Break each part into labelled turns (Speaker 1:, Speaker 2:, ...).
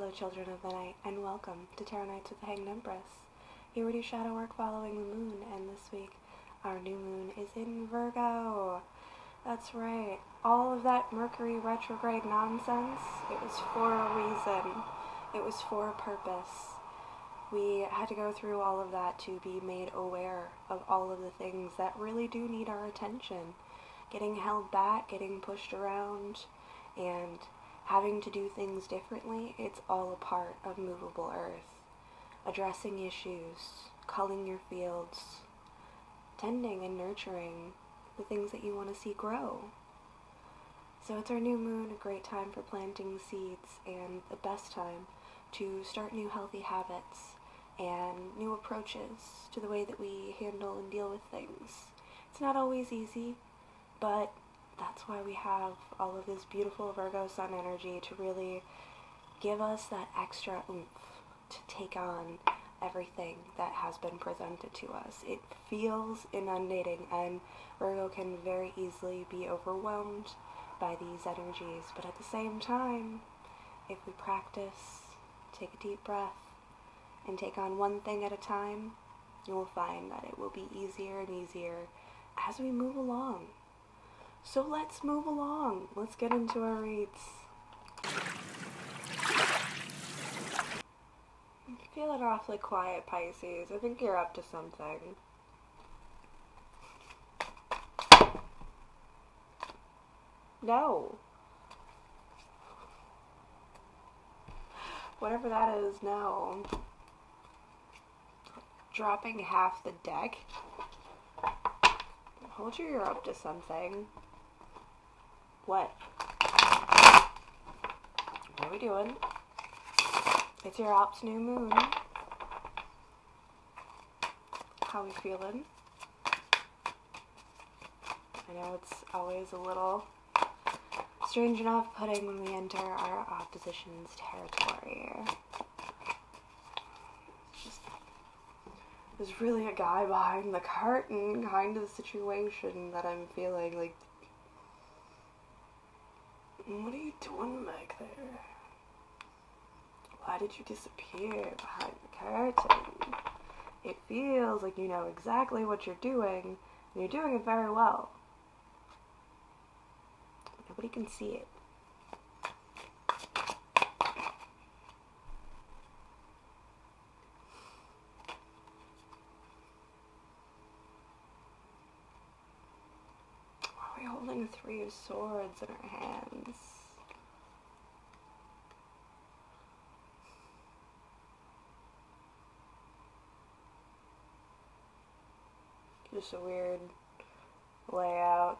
Speaker 1: Hello children of the night, and welcome to Tarot Nights with the Hanged Empress. Here we do shadow work following the moon, and this week our new moon is in Virgo. That's right, all of that Mercury retrograde nonsense, it was for a reason. It was for a purpose. We had to go through all of that to be made aware of all of the things that really do need our attention. Getting held back, getting pushed around, and having to do things differently, it's all a part of movable earth. Addressing issues, culling your fields, tending and nurturing the things that you want to see grow. So it's our new moon, a great time for planting seeds, and the best time to start new healthy habits and new approaches to the way that we handle and deal with things. It's not always easy, but that's why we have all of this beautiful Virgo sun energy to really give us that extra oomph to take on everything that has been presented to us. It feels inundating, and Virgo can very easily be overwhelmed by these energies, but at the same time, if we practice, take a deep breath, and take on one thing at a time, you will find that it will be easier and easier as we move along. So let's move along. Let's get into our reads. I'm feeling awfully quiet, Pisces. I think you're up to something. No. Whatever that is, no. Dropping half the deck. Hold you're up to something. What? What are we doing? It's your Ops new moon. How we feeling? I know it's always a little strange and off-putting when we enter our opposition's territory. There's really a guy behind the curtain kind of situation that I'm feeling like, what are you doing back there? Why did you disappear behind the curtain? It feels like you know exactly what you're doing, and you're doing it very well. Nobody can see it. Why are we holding the Three of Swords in our hands? Just a weird layout.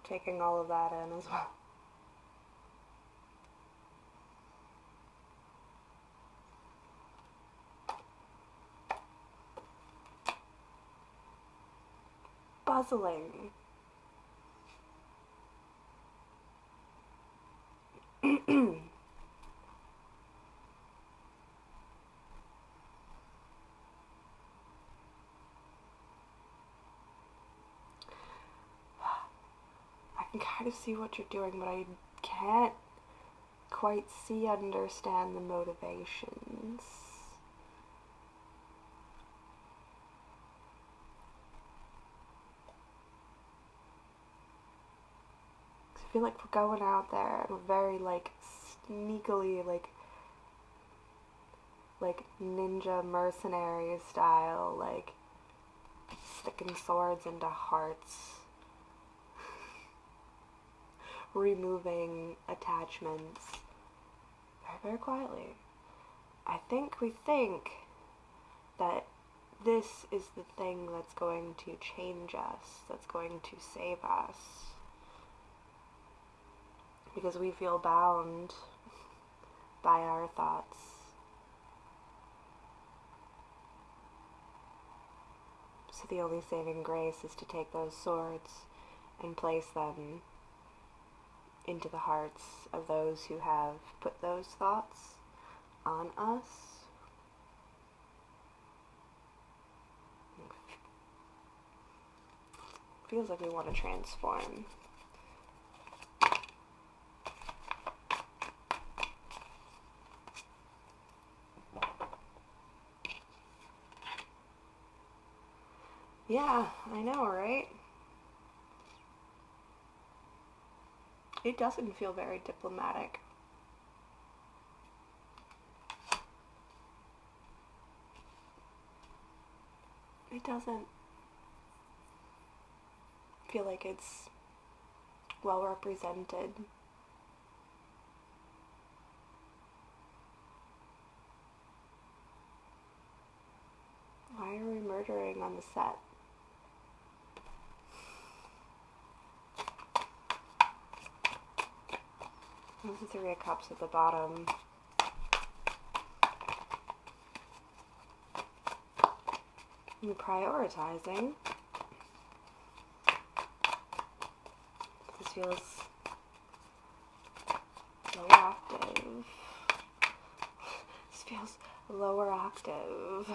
Speaker 1: Taking all of that in as well. Puzzling. I can kind of see what you're doing, but I can't quite understand the motivations. I feel like we're going out there and we're very, sneakily, ninja mercenary style, sticking swords into hearts. Removing attachments very, very quietly. We think that this is the thing that's going to change us, that's going to save us, because we feel bound by our thoughts. So the only saving grace is to take those swords and place them into the hearts of those who have put those thoughts on us. Feels like we want to transform. Yeah, I know, right? It doesn't feel very diplomatic. It doesn't feel like it's well represented. Why are we murdering on the set? There's the Three of Cups at the bottom. And prioritizing. This feels low octave. This feels lower octave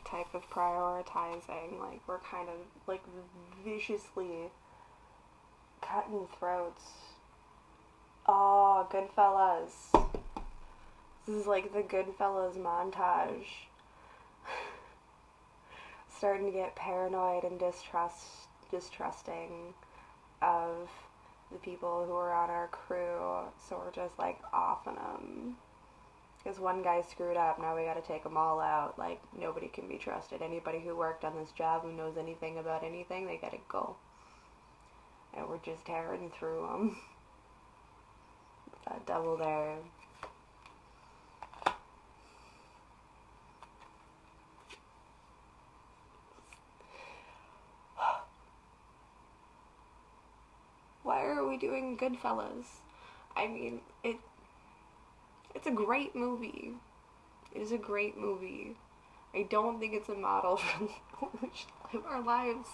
Speaker 1: type of prioritizing. Like, we're kind of, like, viciously cutting throats. Oh, Goodfellas. This is like the Goodfellas montage. Starting to get paranoid and distrusting of the people who are on our crew, so we're just like offing them. Because one guy screwed up, now we gotta take them all out. Like, nobody can be trusted. Anybody who worked on this job, who knows anything about anything, they gotta go. And we're just tearing through them. That double there. Why are we doing Goodfellas? I mean, it's a great movie. It is a great movie. I don't think it's a model for how we should live our lives.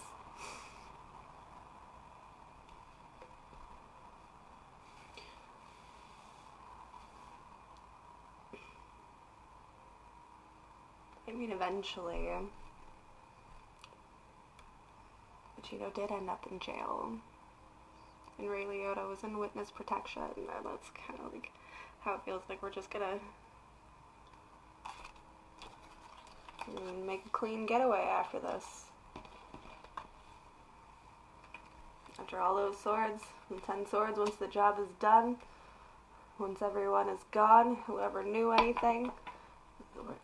Speaker 1: I mean, eventually. Pacino did end up in jail. And Ray Liotta was in witness protection. And that's kind of like how it feels like we're just gonna make a clean getaway after this. After all those swords, and 10 swords, once the job is done, once everyone is gone, whoever knew anything,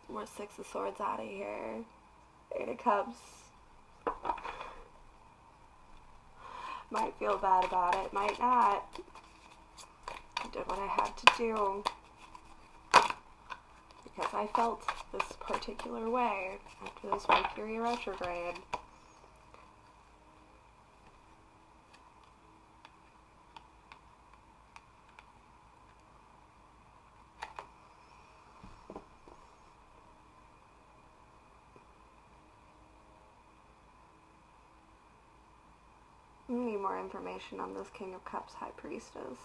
Speaker 1: we're 6 of swords out of here. 8 of cups. Might feel bad about it, might not. I did what I had to do. Because I felt this particular way after this Mercury retrograde. We need more information on this King of Cups High Priestess.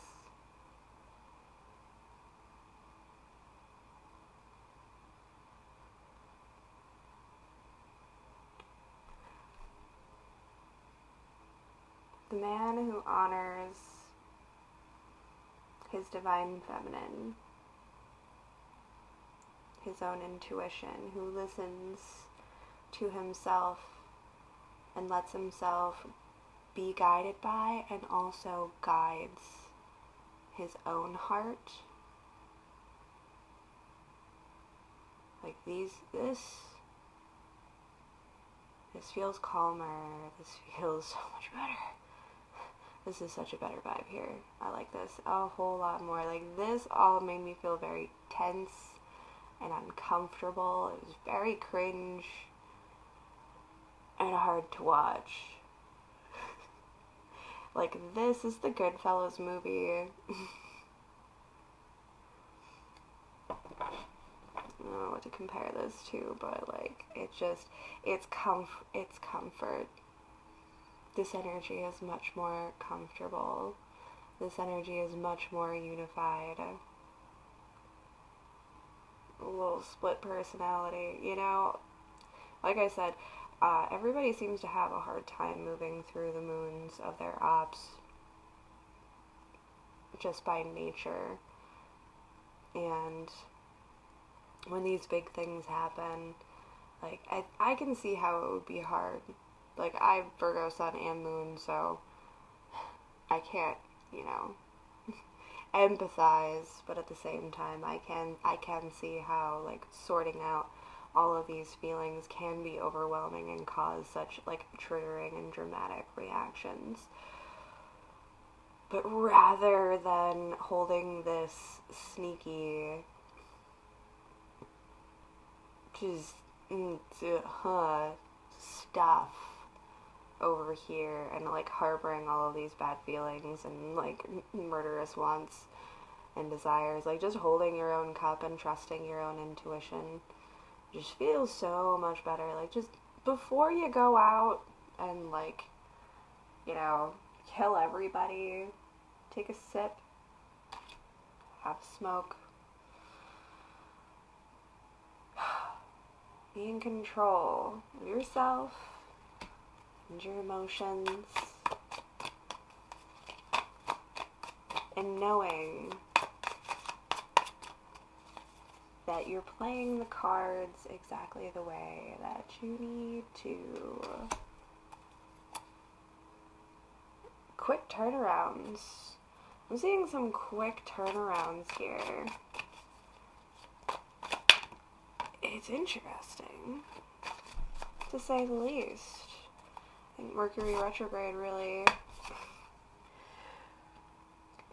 Speaker 1: The man who honors his divine feminine, his own intuition, who listens to himself and lets himself be guided by and also guides his own heart. Like this feels calmer, this feels so much better. This is such a better vibe here. I like this a whole lot more. Like, this all made me feel very tense and uncomfortable. It was very cringe and hard to watch. Like, this is the Goodfellas movie. I don't know what to compare this to, but like, it's comfort. This energy is much more comfortable. This energy is much more unified. A little split personality, you know? Like I said, everybody seems to have a hard time moving through the moons of their ops just by nature. And when these big things happen, like, I can see how it would be hard like, I have Virgo sun and moon, so I can't, empathize, but at the same time, I can see how, like, sorting out all of these feelings can be overwhelming and cause such, like, triggering and dramatic reactions. But rather than holding this sneaky, just stuff over here and, like, harboring all of these bad feelings and, like, murderous wants and desires, like, just holding your own cup and trusting your own intuition just feels so much better. Like, just before you go out and, like, kill everybody, take a sip, have a smoke, be in control of yourself and your emotions, and knowing that you're playing the cards exactly the way that you need to. Quick turnarounds. I'm seeing some quick turnarounds here. It's interesting, to say the least. I think Mercury retrograde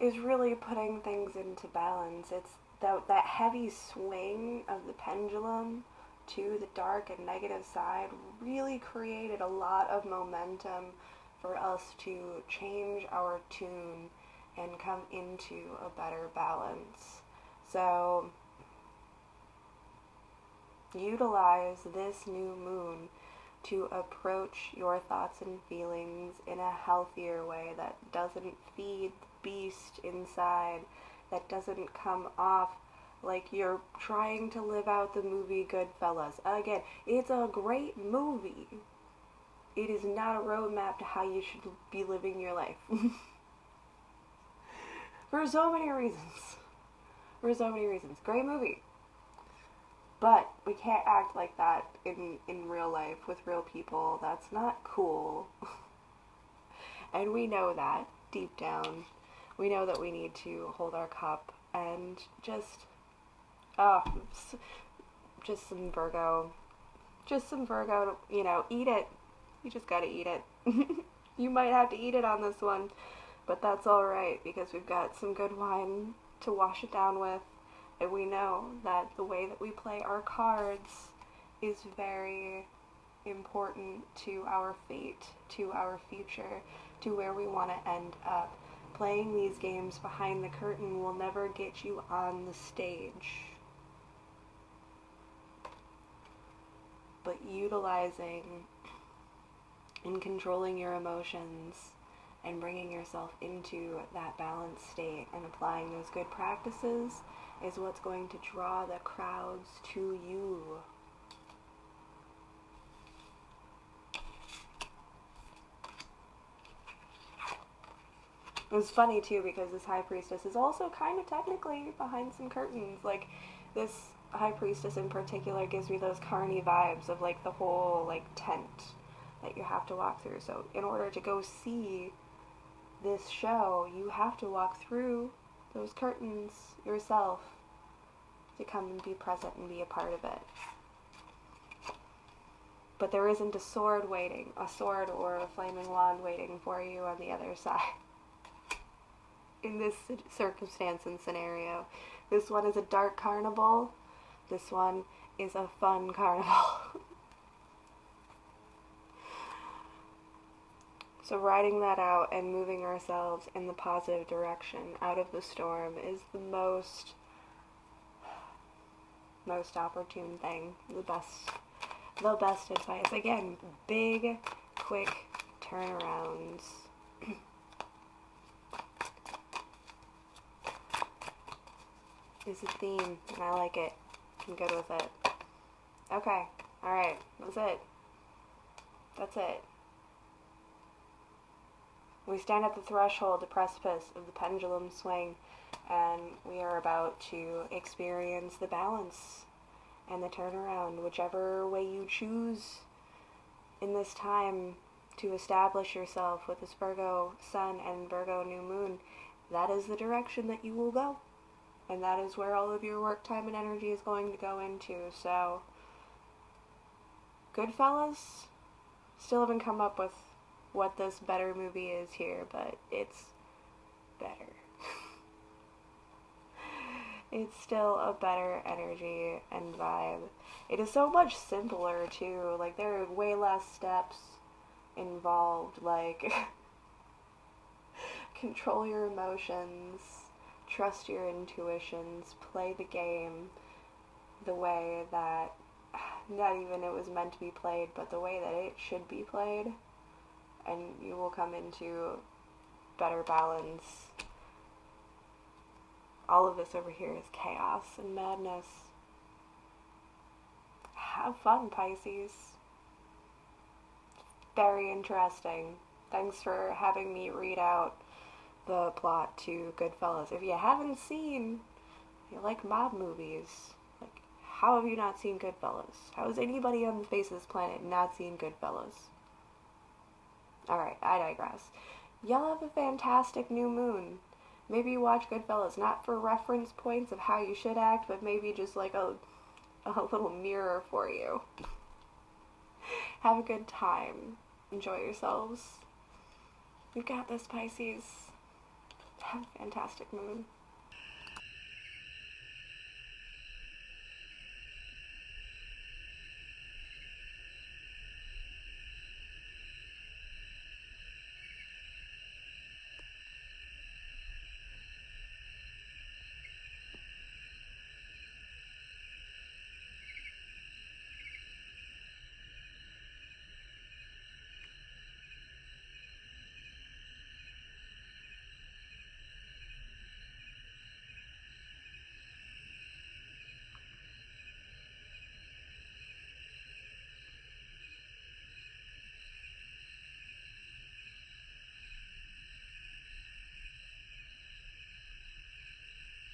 Speaker 1: is really putting things into balance. It's that heavy swing of the pendulum to the dark and negative side really created a lot of momentum for us to change our tune and come into a better balance. So utilize this new moon to approach your thoughts and feelings in a healthier way that doesn't feed the beast inside, that doesn't come off like you're trying to live out the movie Goodfellas. Again, it's a great movie. It is not a roadmap to how you should be living your life. For so many reasons. Great movie. But we can't act like that in real life with real people. That's not cool. And we know that deep down. We know that we need to hold our cup and just some Virgo. Just some Virgo, eat it. You just gotta eat it. You might have to eat it on this one, but that's alright because we've got some good wine to wash it down with. And we know that the way that we play our cards is very important to our fate, to our future, to where we want to end up. Playing these games behind the curtain will never get you on the stage. But utilizing and controlling your emotions and bringing yourself into that balanced state and applying those good practices is what's going to draw the crowds to you. It was funny too because this High Priestess is also kind of technically behind some curtains. Like, this High Priestess in particular gives me those carny vibes of, like, the whole, like, tent that you have to walk through. So in order to go see this show, you have to walk through those curtains yourself to come and be present and be a part of it. But there isn't a sword or a flaming wand waiting for you on the other side. In this circumstance and scenario, this one is a dark carnival. This one is a fun carnival. So riding that out and moving ourselves in the positive direction out of the storm is the most opportune thing, the best advice. Again, big, quick turnarounds. Is a theme, and I like it. I'm good with it. Okay, alright, that's it. We stand at the threshold, the precipice of the pendulum swing, and we are about to experience the balance and the turnaround, whichever way you choose in this time to establish yourself with this Virgo sun and Virgo new moon, that is the direction that you will go. And that is where all of your work time and energy is going to go into. So, Goodfellas, still haven't come up with what this better movie is here, but it's better. It's still a better energy and vibe. It is so much simpler, too. Like, there are way less steps involved. Like, control your emotions, trust your intuitions, play the game the way that, not even it was meant to be played, but the way that it should be played, and you will come into better balance. All of this over here is chaos and madness. Have fun, Pisces. Very interesting. Thanks for having me read out the plot to Goodfellas. If you haven't seen, you like mob movies, like, how have you not seen Goodfellas? How has anybody on the face of this planet not seen Goodfellas? Alright, I digress. Y'all have a fantastic new moon. Maybe watch Goodfellas, not for reference points of how you should act, but maybe just like a little mirror for you. Have a good time. Enjoy yourselves. You got this, Pisces. Have a fantastic moon.